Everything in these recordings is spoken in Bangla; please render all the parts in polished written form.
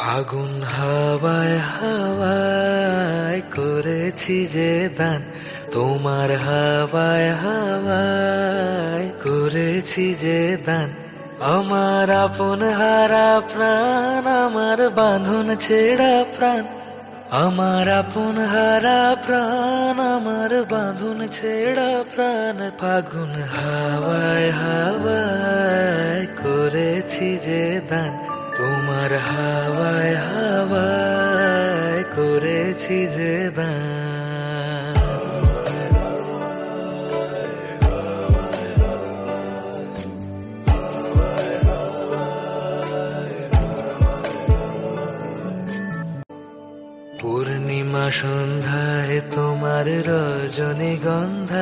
ফাগুন হাওয়ায় হাওয়ায় করেছি যে দান, তোমার হাওয়ায় হাওয়ায় করেছি যে দান। আমার আপন হারা প্রাণ, আমার বাঁধন ছেড়া প্রাণ, আমার আপন হারা প্রাণ, আমার বাঁধন ছেড়া প্রাণ। ফাগুন হাওয়ায় হাওয়ায় করেছি যে দান, তোমার হাওয়ায় হাওয়ায় করেছি যে দান। পূর্ণিমা সন্ধ্যায় তোমার রজনীগন্ধায়,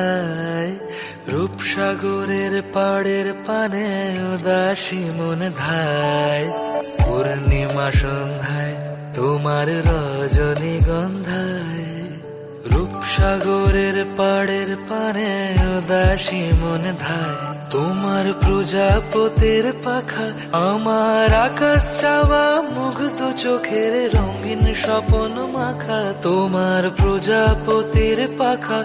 রূপসাগরের পাড়ের পানে উদাসী মন ধায়। পূর্ণিমা সন্ধ্যায় তোমার রজনীগন্ধায়, রূপসাগরের পাড়ের পানে উদাসী মন ধায়। তোমার প্রজাপতির পাখা, আমার আকাশ চাওয়া মুগ্ধ চোখের রঙিন স্বপন মাখা। তোমার প্রজাপতির পাখা,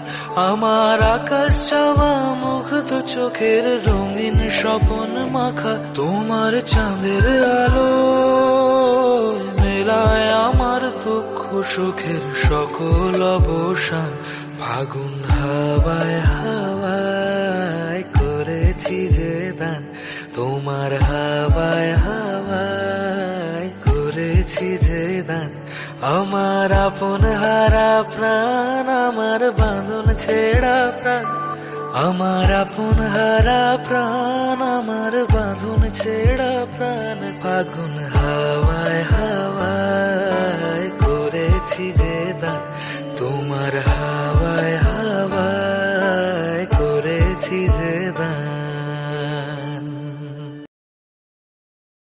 আমার আকাশ চাওয়া মুগ্ধ চোখের রঙিন স্বপন মাখা। তোমার চাঁদের আলো মেলায় আমার দুঃখ সুখের সকল অবসান। ফাগুন হাওয়ায় হাওয়ায় করেছি যে দান, তোমার হাওয়ায় হাওয়ায় করেছি যে দান। আমার আপন হারা প্রাণ, আমার বাঁধন ছেড়া প্রাণ, আমার আপন হারা প্রাণ, আমার বাঁধন ছেড়া প্রাণ। ফাগুন হাওয়ায় হাওয়ায় করেছি যে দান, তোমার হাওয়ায় হাওয়ায় করেছি যে দান।